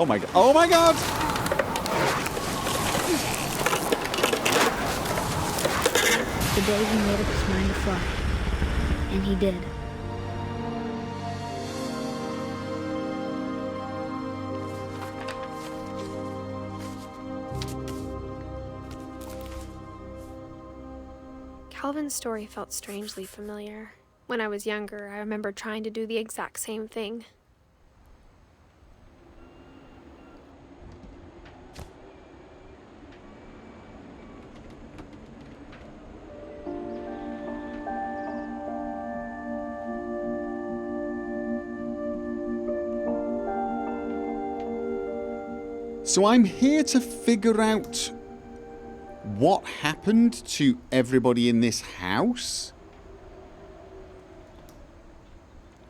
Oh my god. Oh my god! The day he made up his mind to fly. And he did. Calvin's story felt strangely familiar. When I was younger, I remember trying to do the exact same thing. So I'm here to figure out what happened to everybody in this house.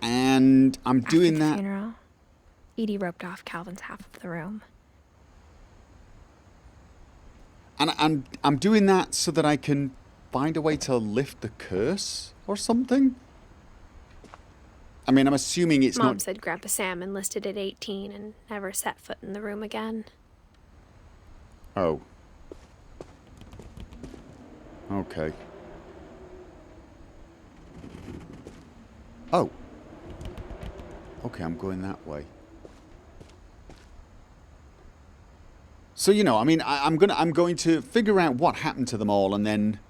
And I'm doing After the that. funeral, Edie roped off Calvin's half of the room. And I'm doing that so that I can find a way to lift the curse or something. I mean, I'm assuming it's Mom not... said Grandpa Sam enlisted at 18 and never set foot in the room again. Oh. Okay. Oh. Okay, I'm going that way. So, you know, I mean, I'm going to figure out what happened to them all and then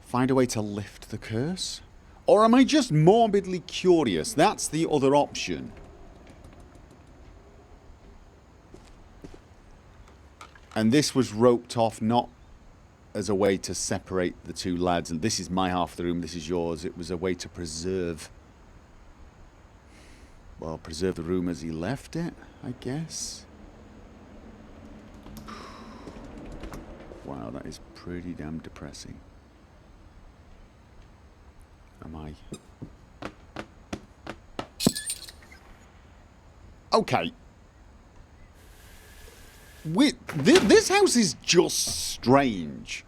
find a way to lift the curse. Or am I just morbidly curious? That's the other option. And this was roped off not as a way to separate the two lads. And this is my half of the room, this is yours. It was a way to preserve... Well, preserve the room as he left it, I guess. Wow, that is pretty damn depressing. Am I? Okay. This house is just strange.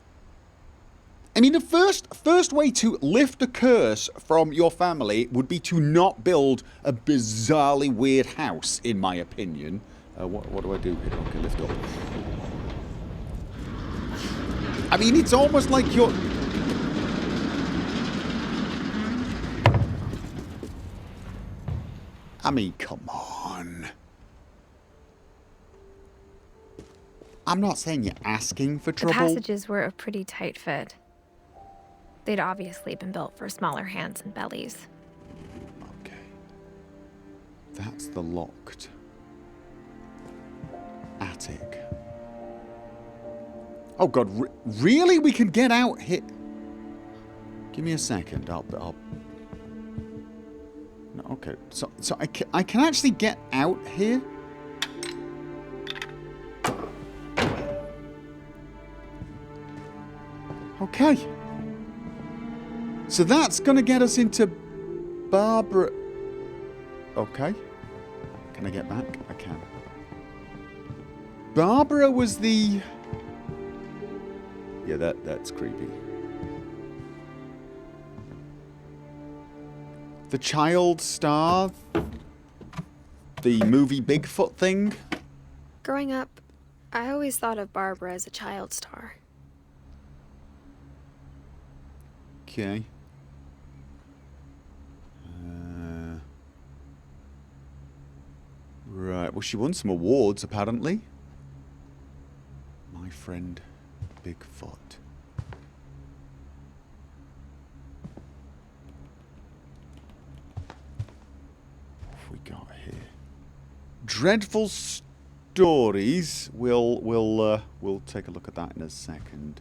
I mean, the first way to lift a curse from your family would be to not build a bizarrely weird house, in my opinion. What do I do here? Okay, lift up. I mean, it's almost like you're... I mean, come on. I'm not saying you're asking for trouble. The passages were a pretty tight fit. They'd obviously been built for smaller hands and bellies. Okay. That's the locked attic. Oh god, really? We can get out here? Give me a second. I'll... No, okay. So I can actually get out here? Okay. So that's gonna get us into Barbara... Okay. Can I get back? I can. Barbara was the... Yeah, that's creepy. The child star? The movie Bigfoot thing? Growing up, I always thought of Barbara as a child star. Okay. Right, well, she won some awards, apparently. My friend Bigfoot. What have we got here? Dreadful stories. We'll take a look at that in a second.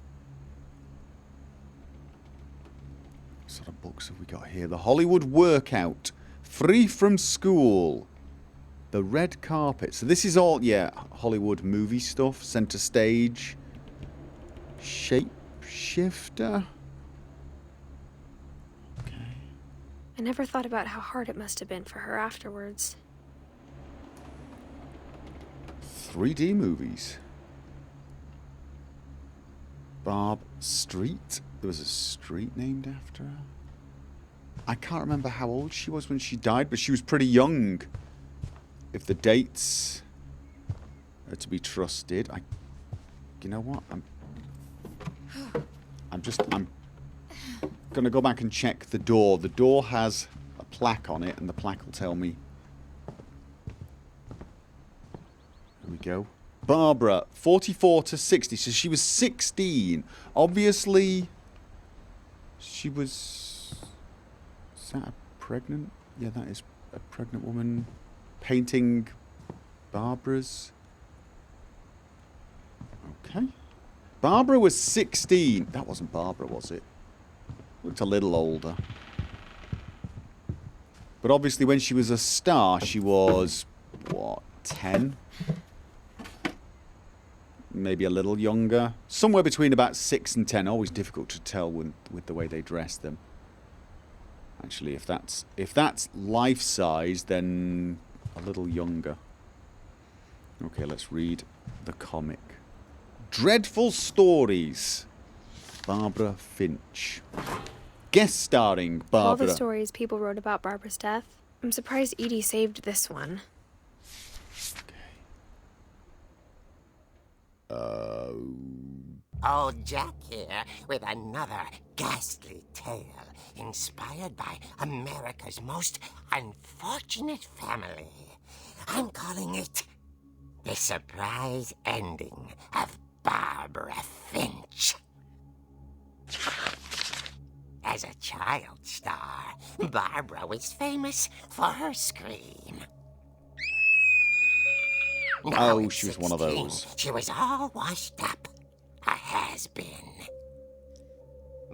What sort of books have we got here? The Hollywood Workout. Free from School. The Red Carpet. So this is all, yeah, Hollywood movie stuff. Center Stage. Shapeshifter. Okay. I never thought about how hard it must have been for her afterwards. 3D movies. Barb Street. There was a street named after her. I can't remember how old she was when she died, but she was pretty young. If the dates to be trusted. You know what? I'm gonna go back and check the door. The door has a plaque on it, and the plaque will tell me. There we go. Barbara, 44 to 60. So she was 16. Obviously, she was... Is that a pregnant? Yeah, that is a pregnant woman painting Barbara's... Okay. Barbara was 16. That wasn't Barbara, was it? Looked a little older. But obviously when she was a star, she was, what, 10? Maybe a little younger. Somewhere between about 6 and 10. Always difficult to tell with the way they dress them. Actually, if that's life size, then a little younger. Okay, let's read the comic. Dreadful Stories. Barbara Finch. Guest starring Barbara. Of all the stories people wrote about Barbara's death, I'm surprised Edie saved this one. Old Jack here with another ghastly tale inspired by America's most unfortunate family. I'm calling it The Surprise Ending of Barbara Finch. As a child star, Barbara was famous for her scream. Now Oh, she was one of 16, those. She was all washed up. A has-been.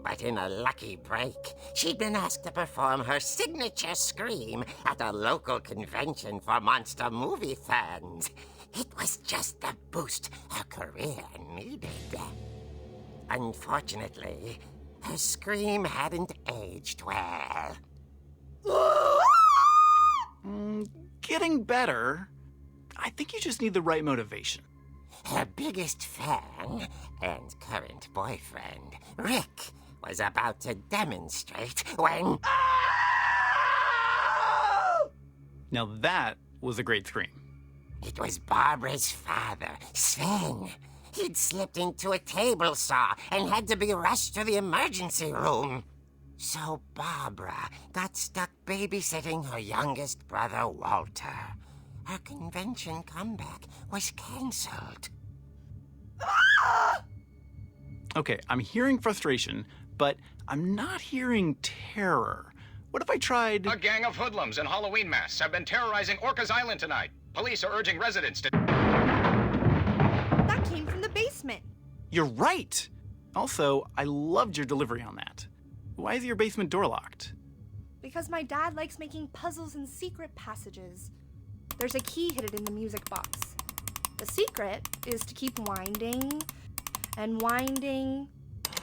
But in a lucky break, she'd been asked to perform her signature scream at a local convention for monster movie fans. It was just the boost her career needed. Unfortunately, her scream hadn't aged well. Getting better. I think you just need the right motivation. Her biggest fan and current boyfriend, Rick, was about to demonstrate when... Now that was a great scream. It was Barbara's father, Sven. He'd slipped into a table saw and had to be rushed to the emergency room. So Barbara got stuck babysitting her youngest brother, Walter. Her convention comeback was cancelled. Okay, I'm hearing frustration, but I'm not hearing terror. What if I tried... A gang of hoodlums in Halloween masks have been terrorizing Orcas Island tonight. Police are urging residents to... That came from the basement. You're right! Also, I loved your delivery on that. Why is your basement door locked? Because my dad likes making puzzles and secret passages. There's a key hidden in the music box. The secret is to keep winding and winding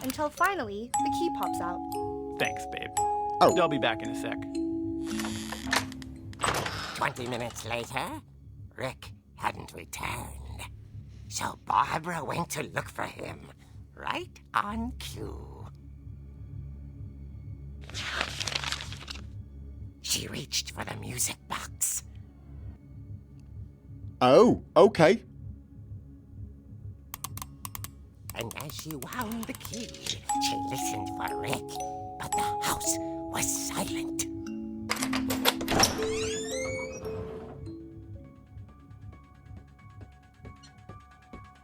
until finally the key pops out. Thanks, babe. Oh. I'll be back in a sec. 20 minutes later, Rick hadn't returned. So Barbara went to look for him, right on cue. She reached for the music box. Oh, okay. And as she wound the key, she listened for Rick, but the house was silent.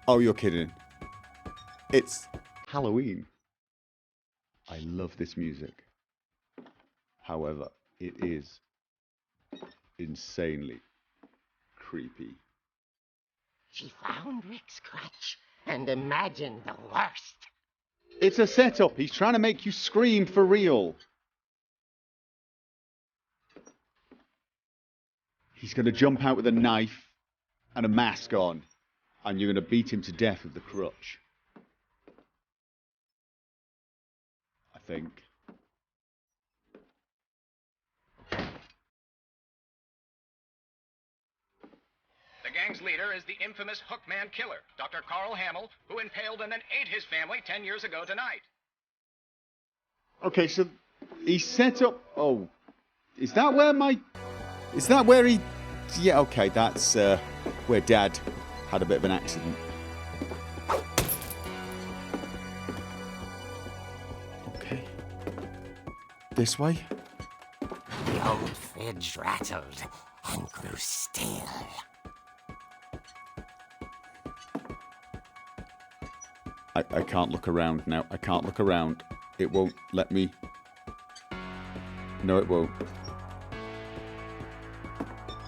Oh, you're kidding. It's Halloween. I love this music. However, it is insanely creepy. She found Rick's crutch and imagined the worst. It's a setup. He's trying to make you scream for real. He's going to jump out with a knife and a mask on, and you're going to beat him to death with the crutch. I think. The gang's leader is the infamous Hookman Killer, Dr. Carl Hamill, who impaled and then ate his family 10 years ago tonight. Okay, so he set up... Oh, is that where my... Is that where he... Yeah, okay, that's where Dad had a bit of an accident. Okay. This way? The old fridge rattled and grew still. I can't look around now. I can't look around. It won't let me. No, it won't.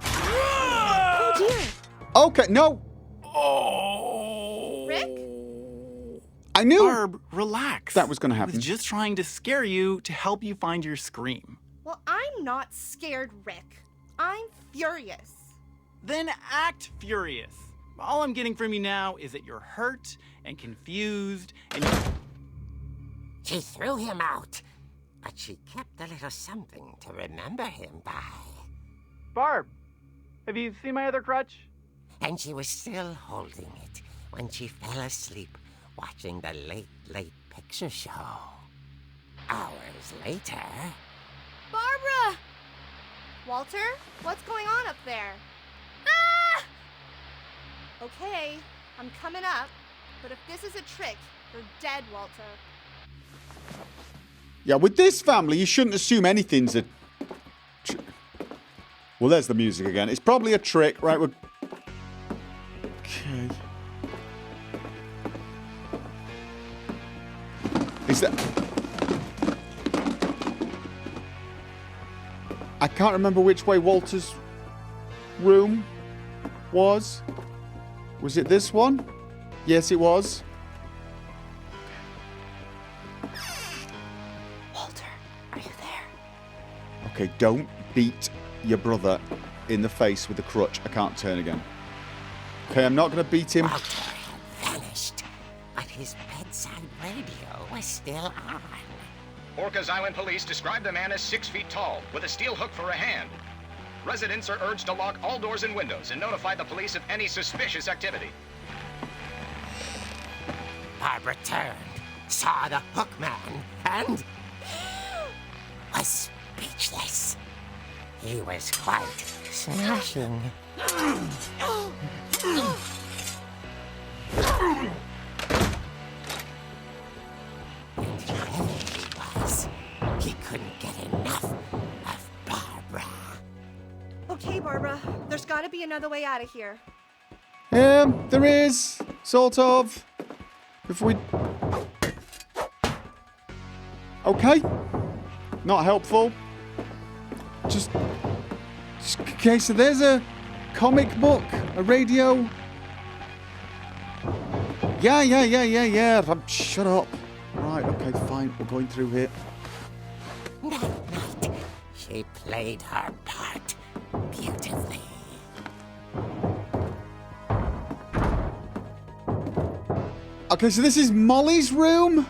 Oh dear! Okay, no! Rick? I knew Barb, relax. that was going to I happen. was just trying to scare you to help you find your scream. Well, I'm not scared, Rick. I'm furious. Then act furious. All I'm getting from you now is that you're hurt and confused and She threw him out, but she kept a little something to remember him by. Barb, have you seen my other crutch? And she was still holding it when she fell asleep watching the late picture show. Hours later... Barbara! Walter, what's going on up there? Ah! Okay, I'm coming up, but if this is a trick, you're dead, Walter. Yeah, with this family, you shouldn't assume anything's a... Well, there's the music again. It's probably a trick, right? We're... Okay. Is that... I can't remember which way Walter's room was. Was it this one? Yes, it was. Walter, are you there? Okay, don't beat your brother in the face with a crutch. I can't turn again. Okay, I'm not going to beat him. Walter had vanished, but his bedside radio was still on. Orcas Island police describe the man as 6 feet tall, with a steel hook for a hand. Residents are urged to lock all doors and windows and notify the police of any suspicious activity. Barbara turned, saw the hook man, and was speechless. He was quite smashing. And there he was. He couldn't get enough of Barbara. Okay, Barbara, there's gotta be another way out of here. There is, sort of. If we... Okay. Not helpful. Just... Okay, so there's a comic book, a radio. Yeah. Shut up. Right, okay, fine. We're going through here. That night, she played her part beautifully. Okay, so this is Molly's room?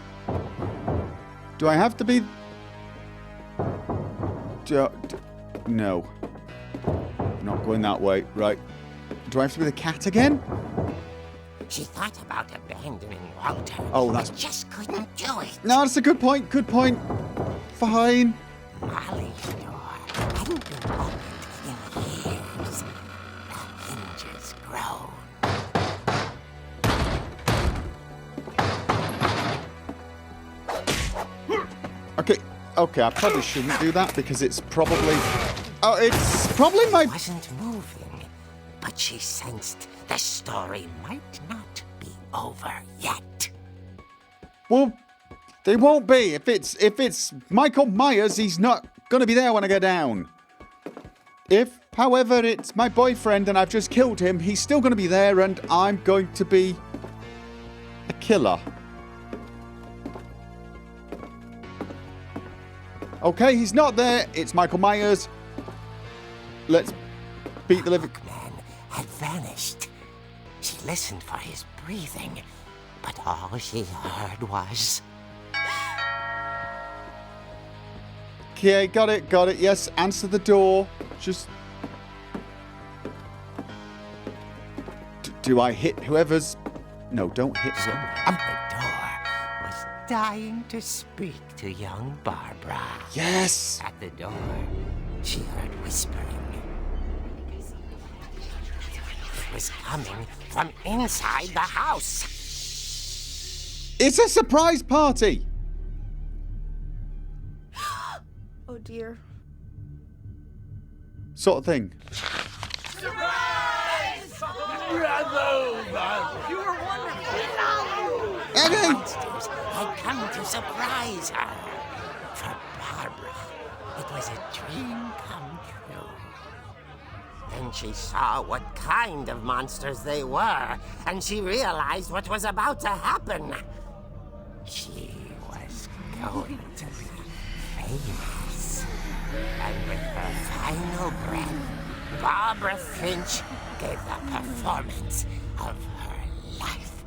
Do I have to be... No. I'm not going that way. Right. Do I have to be the cat again? She thought about abandoning Walter. Oh, that's... but just couldn't do it. No, that's a good point. Good point. Fine. Molly's door hadn't been opened in years. The hinges groaned. Okay, I probably shouldn't do that because it's probably... Oh, it's probably my... Wasn't moving, but she sensed the story might not be over yet. Well, they won't be. If it's Michael Myers, he's not going to be there when I go down. If, however, it's my boyfriend and I've just killed him, he's still going to be there and I'm going to be a killer. Okay, he's not there. It's Michael Myers. Let's beat the living... The man had vanished. She listened for his breathing, but all she heard was... Okay, got it. Yes, answer the door. Just... Do I hit whoever's... No, don't hit him. Someone at the door was dying to speak to young Barbara. Yes! At the door, she heard whispering. was coming from inside the house. It's a surprise party! Oh dear. Sort of thing. Okay. Monsters had come to surprise her. For Barbara, it was a dream come true. Then she saw what kind of monsters they were, and she realized what was about to happen. She was going to be famous. And with her final breath, Barbara Finch gave the performance of her life.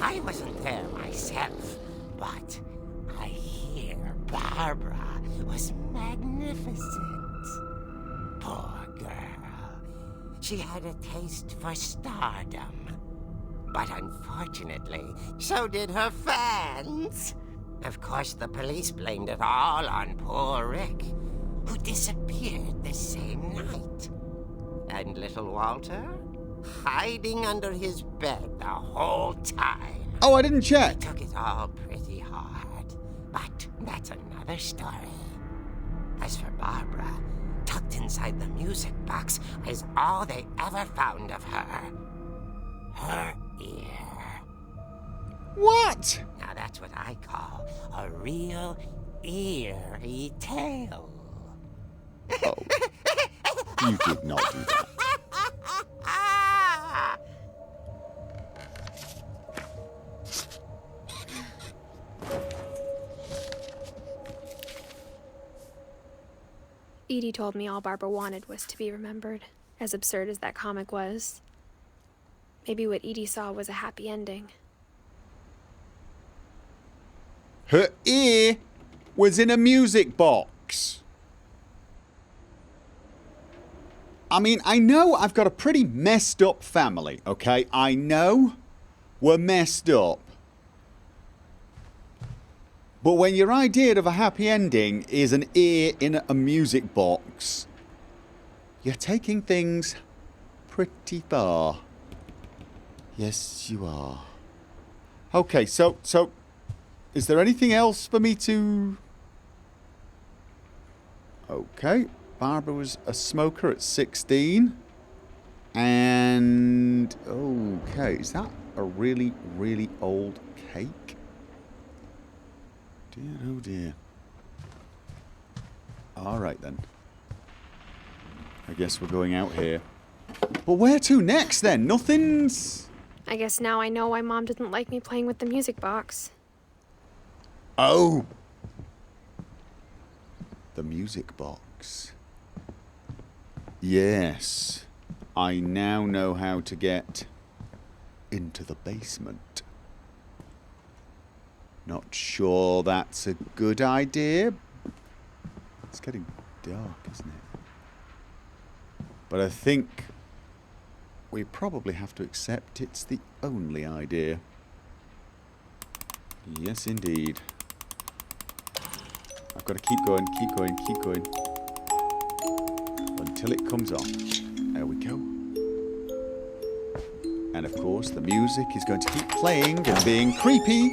I wasn't there myself, but I hear Barbara was magnificent. Poor girl. She had a taste for stardom. But unfortunately, so did her fans. Of course, the police blamed it all on poor Rick, who disappeared the same night. And little Walter, hiding under his bed the whole time. Oh, I didn't check. Took it all pretty hard, but that's another story. As for Barbara, tucked inside the music box is all they ever found of her. Her ear. What? Now that's what I call a real eerie tale. Oh. You did not do that. Edie told me all Barbara wanted was to be remembered, as absurd as that comic was. Maybe what Edie saw was a happy ending. Her ear was in a music box. I mean, I know I've got a pretty messed up family, okay? I know we're messed up. But when your idea of a happy ending is an ear in a music box, you're taking things pretty far. Yes, you are. Okay, so is there anything else for me to... Okay, Barbara was a smoker at 16. And... Okay, is that a really, really old cake? Dear, oh dear. Alright then. I guess we're going out here. But where to next then? Nothing's... I guess now I know why Mom didn't like me playing with the music box. Oh! The music box. Yes. I now know how to get into the basement. Not sure that's a good idea. It's getting dark, isn't it? But I think we probably have to accept it's the only idea. Yes, indeed. I've got to keep going, keep going, keep going. Until it comes on. There we go. And of course, the music is going to keep playing and being creepy.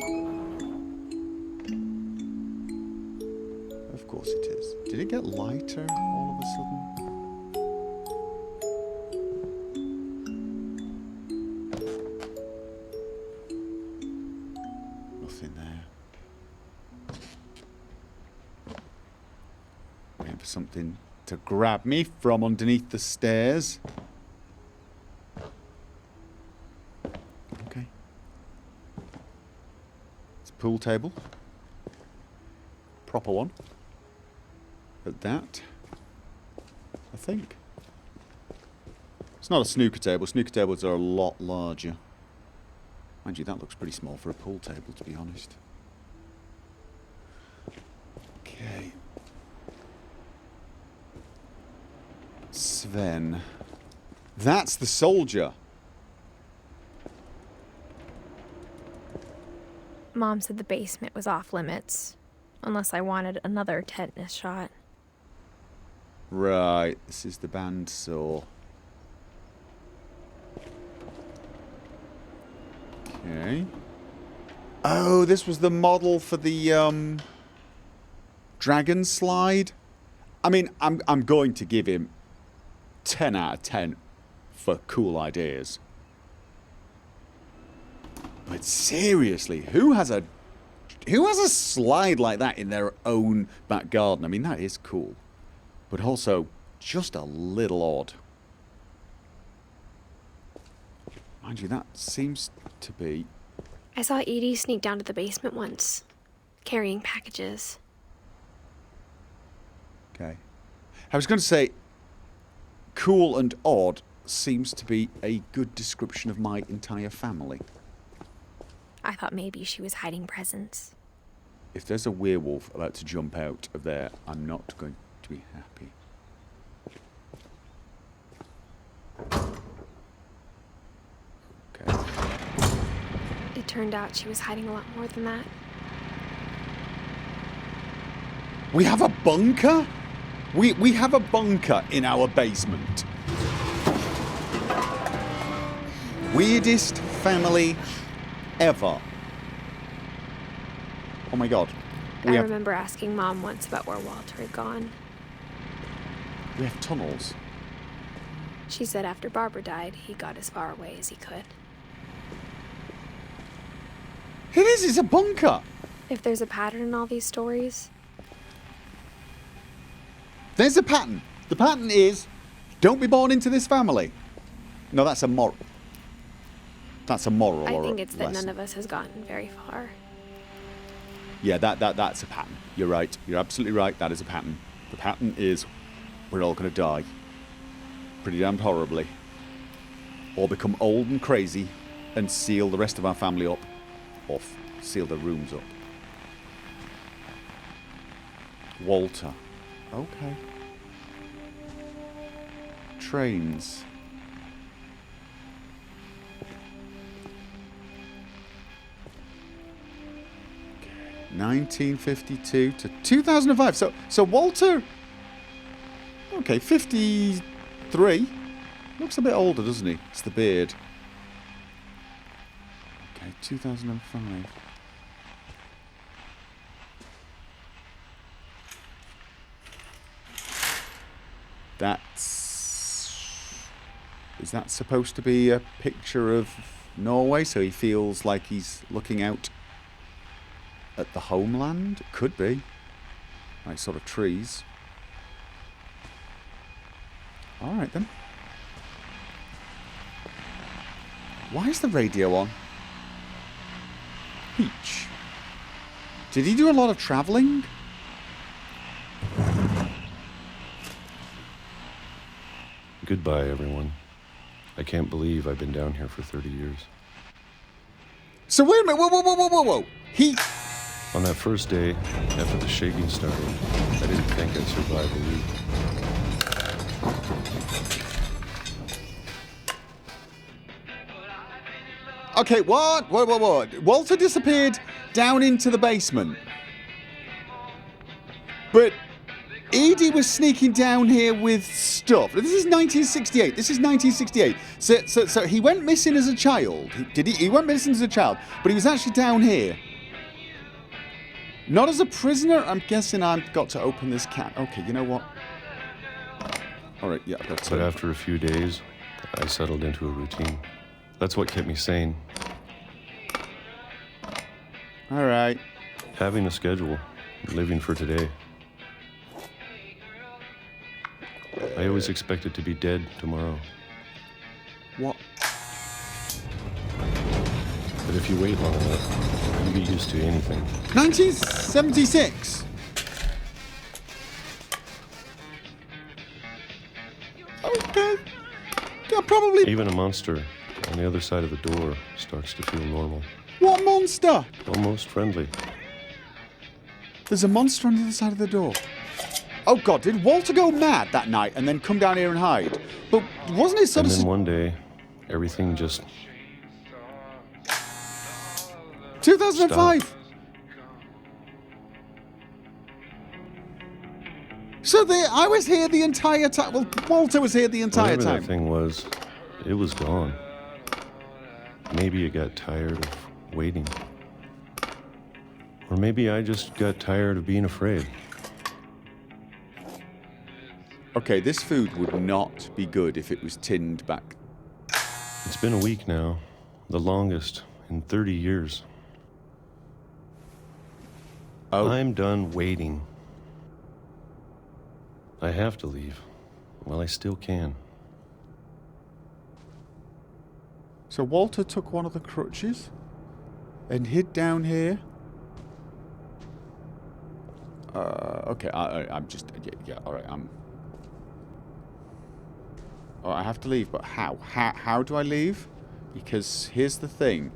Of course it is. Did it get lighter all of a sudden? Nothing there. Waiting for something to grab me from underneath the stairs. Okay. It's a pool table. Proper one. At that, I think. It's not a snooker table. Snooker tables are a lot larger. Mind you, that looks pretty small for a pool table, to be honest. Okay. Sven. That's the soldier. Mom said the basement was off limits, unless I wanted another tetanus shot. Right, this is the bandsaw. Okay. Oh, this was the model for the dragon slide. I mean, I'm going to give him 10 out of 10 for cool ideas. But seriously, who has a slide like that in their own back garden? I mean, that is cool. But also, just a little odd. Mind you, that seems to be... I saw Edie sneak down to the basement once, carrying packages. Okay. I was going to say, cool and odd seems to be a good description of my entire family. I thought maybe she was hiding presents. If there's a werewolf about to jump out of there, I'm not going to be happy. Okay. It turned out she was hiding a lot more than that. We have a bunker? We have a bunker in our basement. Weirdest family ever. Oh my god. I remember asking Mom once about where Walter had gone. We have tunnels. She said after Barbara died, he got as far away as he could. It is, it's a bunker. If there's a pattern in all these stories, There's a pattern. The pattern is, don't be born into this family. No, that's a moral. That's a moral. I think it's that none of us has gotten very far. Yeah, that's a pattern. You're right. You're absolutely right. That is a pattern. The pattern is, we're all going to die. Pretty damned horribly. Or become old and crazy and seal the rest of our family up. Or seal the rooms up. Walter. Okay. Trains. Okay. 1952 to 2005. So Walter. Okay, 53. Looks a bit older, doesn't he? It's the beard. Okay, 2005. Is that supposed to be a picture of Norway? So he feels like he's looking out at the homeland? Could be. Like sort of trees. Alright then. Why is the radio on? Peach. Did he do a lot of travelling? Goodbye, everyone. I can't believe I've been down here for 30 years. So wait a minute, whoa. He... On that first day, after the shaking started, I didn't think I'd survive a week. Okay, what? Walter disappeared down into the basement. But Edie was sneaking down here with stuff. This is 1968. So he went missing as a child. He went missing as a child, but he was actually down here. Not as a prisoner. I'm guessing I've got to open this can. Okay, you know what? All right, yeah, that's it. But after a few days, I settled into a routine. That's what kept me sane. All right. Having a schedule, living for today. I always expected to be dead tomorrow. What? But if you wait long enough, you get used to anything. 1976. Okay. Yeah, probably. Even a monster on the other side of the door starts to feel normal. What monster? Almost friendly. There's a monster on the other side of the door. Oh God, did Walter go mad that night and then come down here and hide? But wasn't it sort And of... then one day, everything just 2005. So I was here the entire time. Well, Walter was here the entire Whatever time. that thing was, it was gone. Maybe it got tired of waiting. Or maybe I just got tired of being afraid. Okay, this food would not be good if it was tinned back. It's been a week now, the longest in 30 years. Oh. I'm done waiting. I have to leave. Well, I still can. So Walter took one of the crutches and hid down here. Okay, I'm just... Yeah, all right, Oh, I have to leave, but how? How do I leave? Because here's the thing.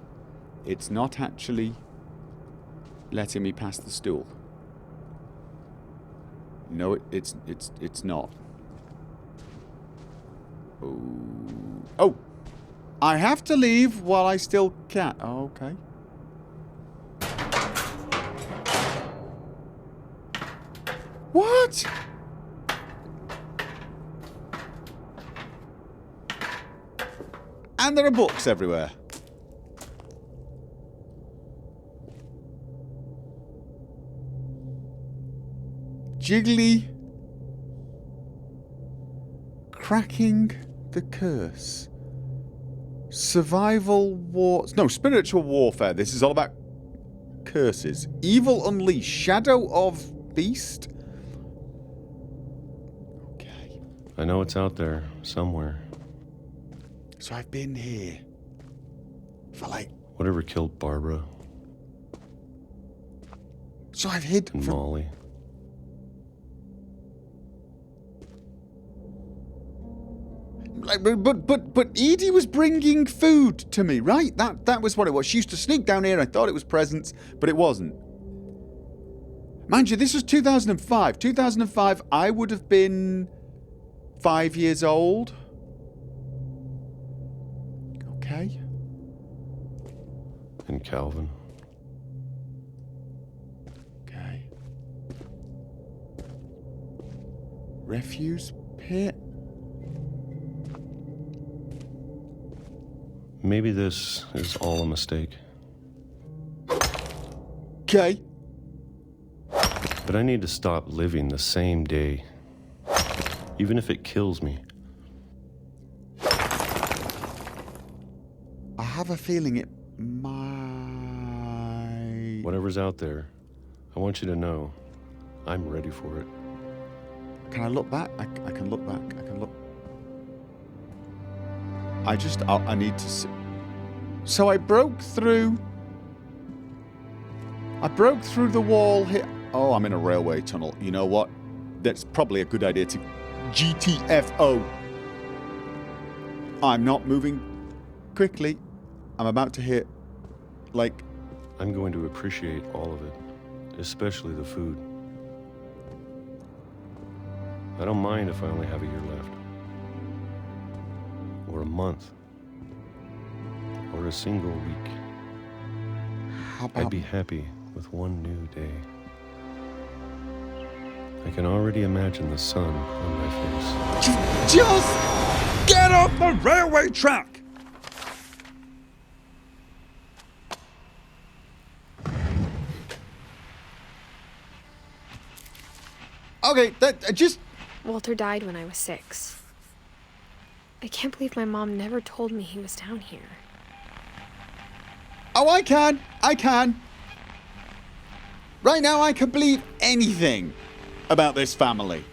It's not actually letting me pass the stool. No, it's not. Oh! I have to leave while I still can. Oh, okay. What? And there are books everywhere. Jiggly. Cracking the curse. Survival war... No, spiritual warfare. This is all about curses. Evil Unleashed. Shadow of Beast. Okay. I know it's out there, somewhere. So I've been here for like... Whatever killed Barbara So I've hid and from... Molly. Like, but Edie was bringing food to me, right? That was what it was. She used to sneak down here. I thought it was presents, but it wasn't. Mind you, this was 2005. 2005, I would have been 5 years old. Okay. And Calvin. Okay. Refuse pit. Maybe this is all a mistake. Okay. But I need to stop living the same day. Even if it kills me. I have a feeling it might... Whatever's out there, I want you to know I'm ready for it. Can I look back? I can look back. I can look... I need to see... So I broke through the wall here. Oh, I'm in a railway tunnel. You know what? That's probably a good idea to GTFO. I'm not moving quickly. I'm about to hit, like... I'm going to appreciate all of it, especially the food. I don't mind if I only have a year left. Or a month. Or a single week. How about... I'd be happy with one new day. I can already imagine the sun on my face. Just get off the railway track! Okay, just... Walter died when I was 6. I can't believe my mom never told me he was down here. Oh, I can. Right now, I can believe anything about this family.